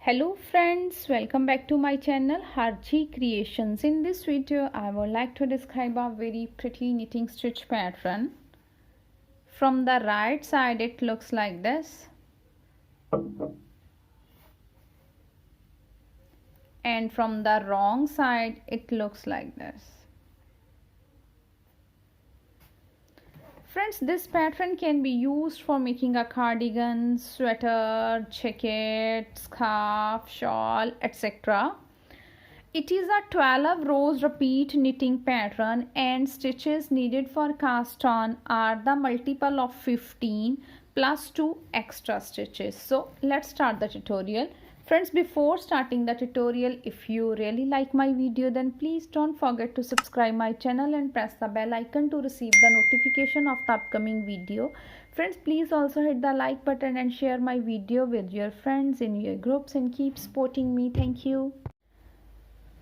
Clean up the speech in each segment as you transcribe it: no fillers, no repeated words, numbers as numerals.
Hello friends, welcome back to my channel Harji Creations. In this video I would like to describe a very pretty knitting stitch pattern. From the right side it looks like this, and from the wrong side it looks like this. Friends, this pattern can be used for making a cardigan, sweater, jacket, scarf, shawl, etc. It is a 12 rows repeat knitting pattern and stitches needed for cast on are the multiple of 15 plus 2 extra stitches. So let's start the tutorial. Friends, before starting the tutorial, if you really like my video, then please don't forget to subscribe my channel and press the bell icon to receive the notification of the upcoming video. Friends, please also hit the like button and share my video with your friends in your groups and keep supporting me. Thank you.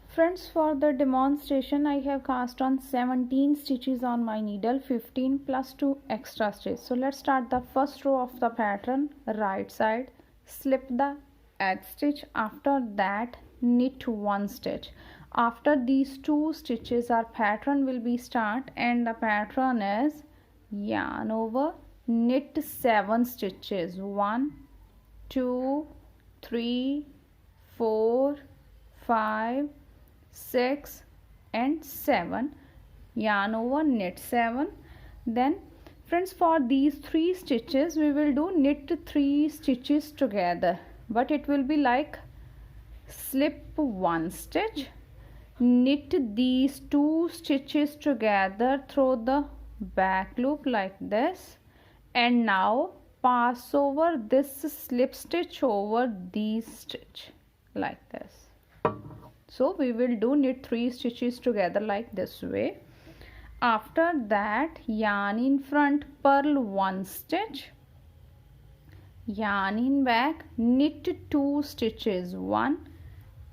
Friends, for the demonstration I have cast on 17 stitches on my needle, 15 plus 2 extra stitches. So let's start the first row of the pattern. Right side, slip the edge stitch, after that knit one stitch. After these two stitches our pattern will be start, and the pattern is yarn over, knit 7 stitches, 1 2 3 4 5 6 and 7, yarn over, knit 7. Then friends, for these 3 stitches we will do knit 3 stitches together, but it will be like slip one stitch, knit these 2 stitches together through the back loop like this, and now pass over this slip stitch over these stitch like this. So we will do knit 3 stitches together like this way. After that, yarn in front, purl one stitch, yarn in back, knit 2 stitches, 1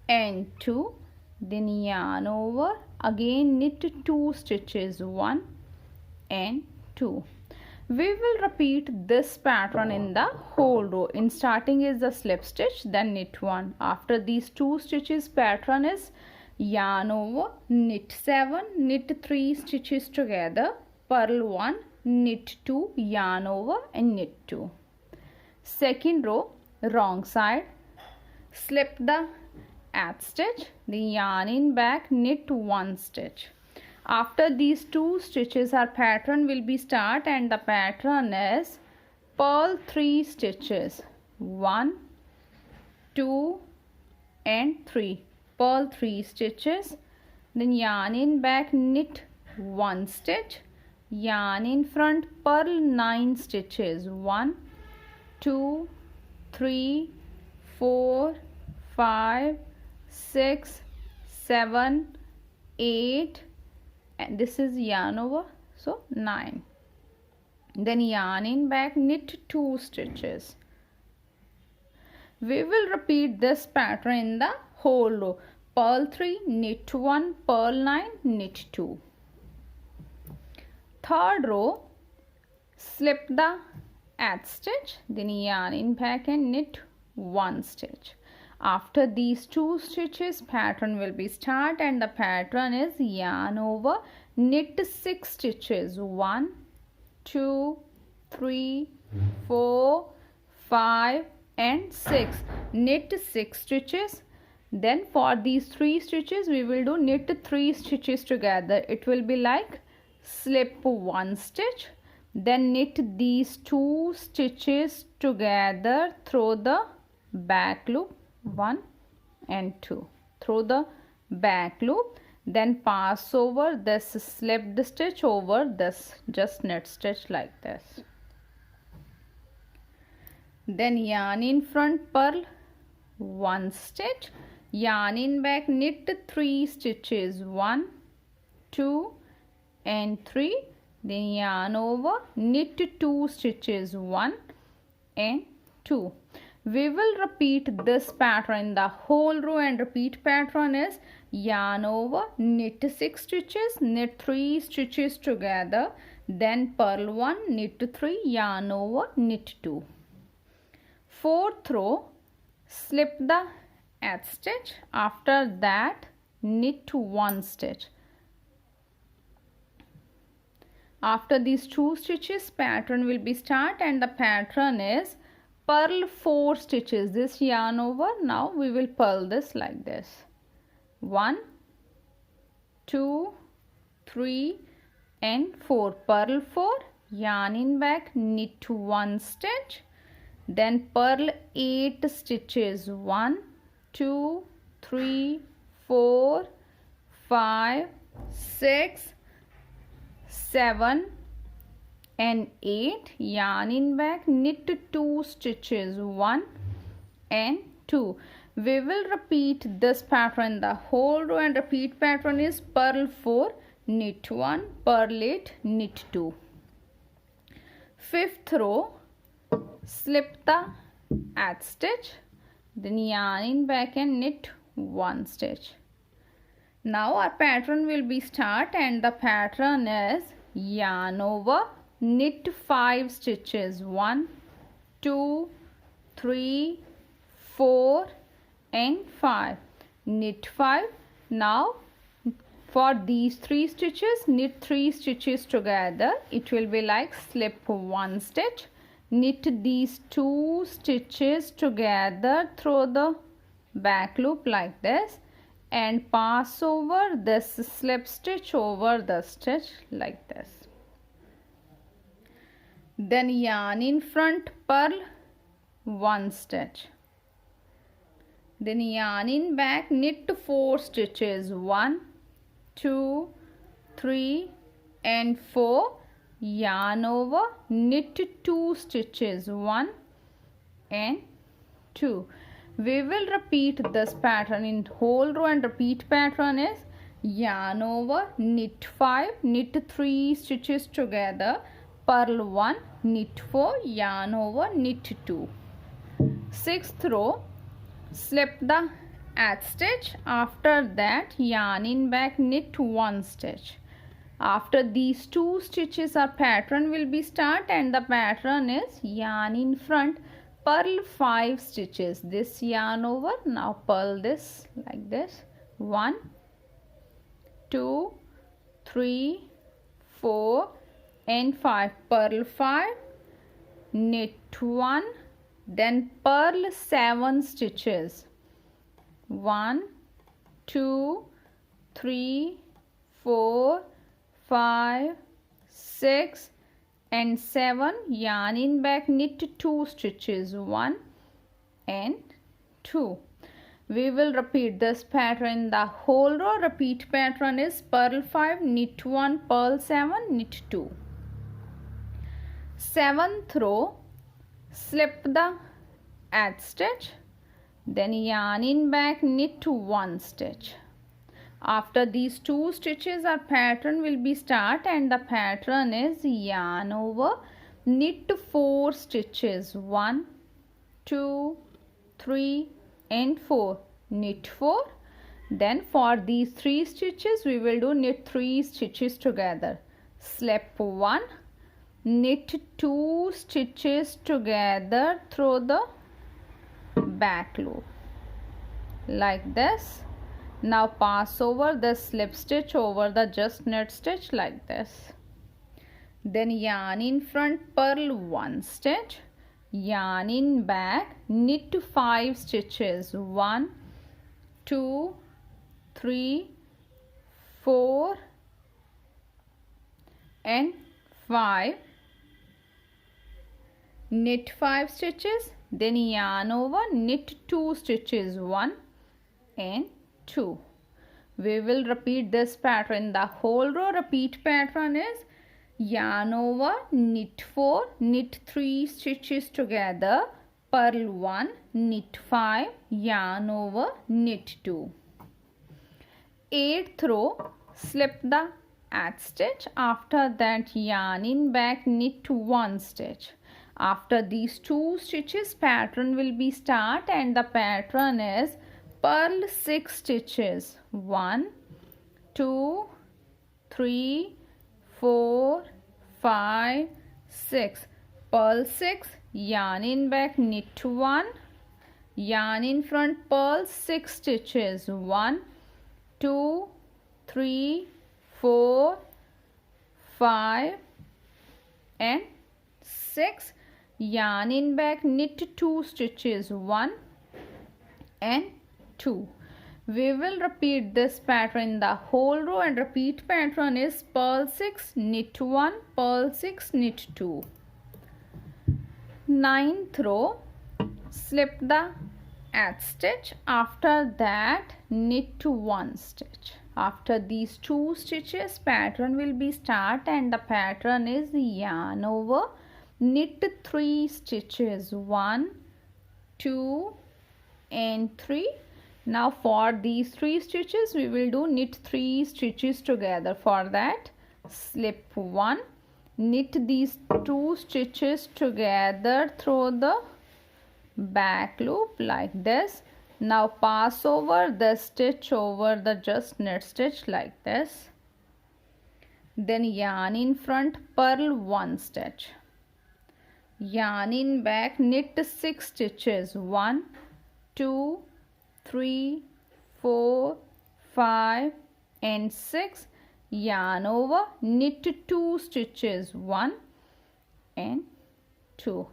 and 2, then yarn over, again knit 2 stitches, 1 and 2. We will repeat this pattern in the whole row. In starting is the slip stitch, then knit 1. After these 2 stitches pattern is yarn over, knit 7, knit 3 stitches together, purl 1, knit 2, yarn over and knit 2. Second row, wrong side, slip the edge stitch, the yarn in back, knit 1 stitch. After these 2 stitches our pattern will be start, and the pattern is purl 3 stitches, 1 2 and 3, purl 3 stitches, then yarn in back, knit 1 stitch, yarn in front, purl 9 stitches, 1 2 3 4 5 6 7 8, and this is yarn over, so 9. Then yarn in back, knit 2 stitches. We will repeat this pattern in the whole row. Purl 3, knit 1, purl 9, knit 2. Third row, slip the edge stitch, then yarn in back and knit 1 stitch. After these 2 stitches pattern will be start, and the pattern is yarn over, knit 6 stitches, 1 2 3 4 5 and 6, knit 6 stitches. Then for these 3 stitches we will do knit 3 stitches together. It will be like slip 1 stitch, then knit these 2 stitches together through the back loop, 1 and 2, through the back loop, then pass over this slipped stitch over this, just knit stitch like this. Then yarn in front, purl 1 stitch, yarn in back, knit 3 stitches, 1 2 and 3, then yarn over, knit 2 stitches, 1 and 2. We will repeat this pattern in the whole row, and repeat pattern is yarn over, knit 6 stitches, knit 3 stitches together, then purl 1, knit 3, yarn over, knit 2. Fourth row, slip the edge stitch. After that, knit 1 stitch. After these 2 stitches, pattern will be start, and the pattern is purl 4 stitches. This yarn over. Now we will purl this like this. 1, 2, 3 and 4. Purl 4, yarn in back, knit 1 stitch, then purl 8 stitches. 1, 2, 3, 4, 5, 6, 7 and 8. Yarn in back, knit 2 stitches. 1 and 2. We will repeat this pattern the whole row, and repeat pattern is purl 4, knit 1, purl 8, knit 2. 5th row, slip the edge stitch, then yarn in back and knit 1 stitch. Now our pattern will be start, and the pattern is yarn over, knit 5 stitches. 1, 2, 3, 4 and 5. Knit 5. Now for these 3 stitches, knit 3 stitches together. It will be like slip 1 stitch, knit these 2 stitches together through the back loop like this, and pass over this slip stitch over the stitch like this. Then yarn in front, purl 1 stitch. Then yarn in back, knit 4 stitches. 1, 2, 3 and 4. Yarn over, knit 2 stitches. 1 and 2. We will repeat this pattern in whole row, and repeat pattern is yarn over, knit 5, knit 3 stitches together, purl 1, knit 4, yarn over, knit 2. 6th row, slip the edge stitch. After that, yarn in back, knit 1 stitch. After these 2 stitches, our pattern will be start, and the pattern is yarn in front, purl 5 stitches. This yarn over. Now purl this like this. 1, 2, 3, 4 and 5. Purl 5, knit 1, then purl 7 stitches. 1, 2, 3, 4, 5, 6 and 7. Yarn in back, knit 2 stitches. 1 and 2. We will repeat this pattern the whole row. Repeat pattern is purl 5, knit 1, purl 7, knit 2. 7th row, slip the edge stitch, then yarn in back, knit 1 stitch. After these 2 stitches, our pattern will be start, and the pattern is yarn over, knit 4 stitches. 1, 2, 3 and 4. Knit 4. Then for these 3 stitches, we will do knit 3 stitches together. Slip 1, knit 2 stitches together through the back loop like this. Now pass over the slip stitch over the just knit stitch like this. Then yarn in front, purl 1 stitch, yarn in back, knit 5 stitches. 1, 2, 3, 4 and 5. Knit 5 stitches, then yarn over, knit 2 stitches. 1 and 2. We will repeat this pattern the whole row. Repeat pattern is yarn over, knit 4, knit 3 stitches together, purl 1, knit 5, yarn over, knit 2. 8th row, slip the edge stitch. After that, yarn in back, knit 1 stitch. After these 2 stitches, pattern will be start, and the pattern is purl 6 stitches. 1, 2, 3, 4, 5, 6. Purl 6, yarn in back, knit 1, yarn in front, purl 6 stitches, 1 2 3 4 5 and 6, yarn in back, knit 2 stitches, 1 and 2. We will repeat this pattern in the whole row, and repeat pattern is purl 6, knit 1, purl 6, knit 2. 9th row, slip the edge stitch, after that knit 1 stitch. After these 2 stitches, pattern will be start, and the pattern is yarn over, knit 3 stitches, 1 2 and 3. Now for these 3 stitches we will do knit 3 stitches together. For that, slip 1, knit these 2 stitches together through the back loop like this. Now pass over the stitch over the just knit stitch like this. Then yarn in front, purl 1 stitch. Yarn in back, knit 6 stitches, 1 2 3 4 5 and 6, yarn over, knit 2 stitches, 1 and 2.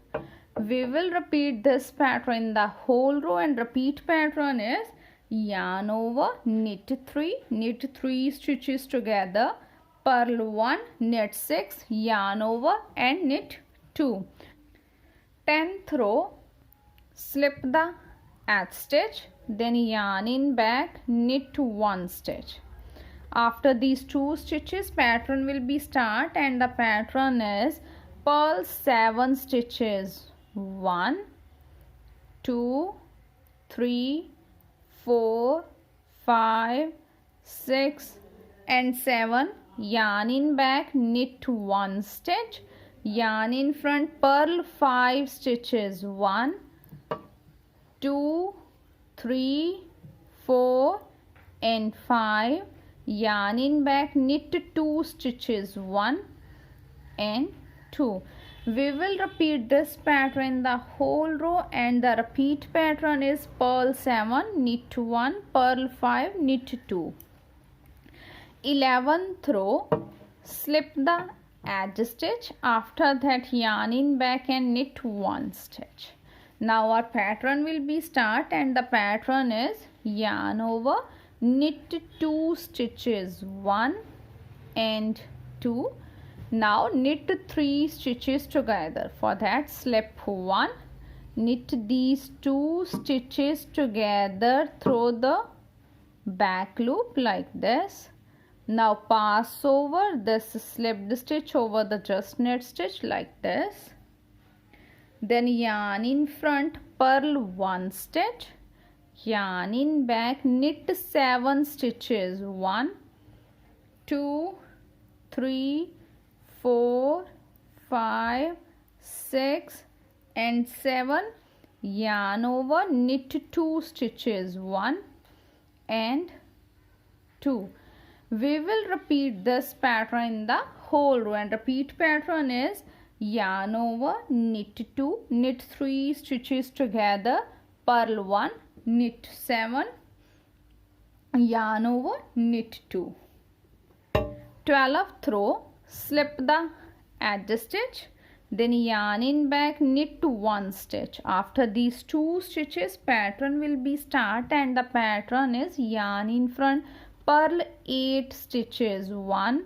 We will repeat this pattern in the whole row, and repeat pattern is yarn over, knit 3 stitches together, purl 1, knit 6, yarn over and knit 2. 10th row, slip the edge stitch, then yarn in back, knit 1 stitch. After these 2 stitches, pattern will be start, and the pattern is purl 7 stitches, 1 2 3 4 5 6 and 7, yarn in back, knit 1 stitch, yarn in front, purl 5 stitches, 1 2 3 4 and 5, yarn in back, knit 2 stitches, 1 and 2. We will repeat this pattern in the whole row, and the repeat pattern is purl 7, knit 1, purl 5, knit 2. 11th row, slip the edge stitch, after that yarn in back and knit 1 stitch. Now our pattern will be start, and the pattern is yarn over, knit 2 stitches, 1 and 2. Now knit 3 stitches together. For that, slip 1, knit these 2 stitches together through the back loop like this. Now pass over this slipped stitch over the just knit stitch like this. Then yarn in front, purl 1 stitch, yarn in back, knit 7 stitches, 1 2 3 4 5 6 and 7, yarn over, knit 2 stitches, 1 and 2. We will repeat this pattern in the whole row, and repeat pattern is yarn over, knit 2, knit 3 stitches together, purl 1, knit 7, yarn over, knit 2. 12th row, slip the edge stitch, then yarn in back, knit 1 stitch. After these 2 stitches, pattern will be start, and the pattern is yarn in front, purl 8 stitches, 1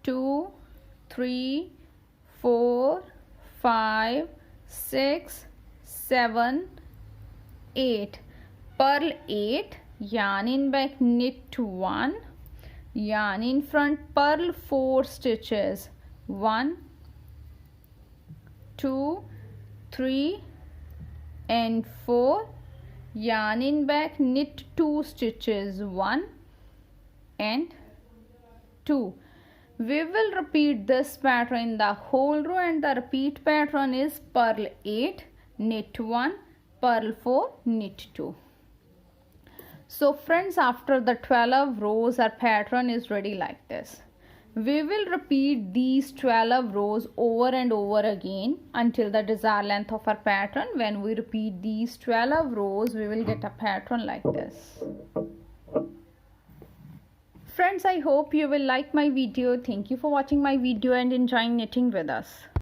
2 3 4 5 6 7 8, purl 8, yarn in back, knit 1, yarn in front, purl 4 stitches, 1 2 3 and 4, yarn in back, knit 2 stitches, 1 and 2. We will repeat this pattern in the whole row, and the repeat pattern is purl 8, knit 1, purl 4, knit 2. So friends, after the 12 rows, our pattern is ready like this. We will repeat these 12 rows over and over again until the desired length of our pattern. When we repeat these 12 rows, we will get a pattern like this. Friends, I hope you will like my video. Thank you for watching my video and enjoying knitting with us.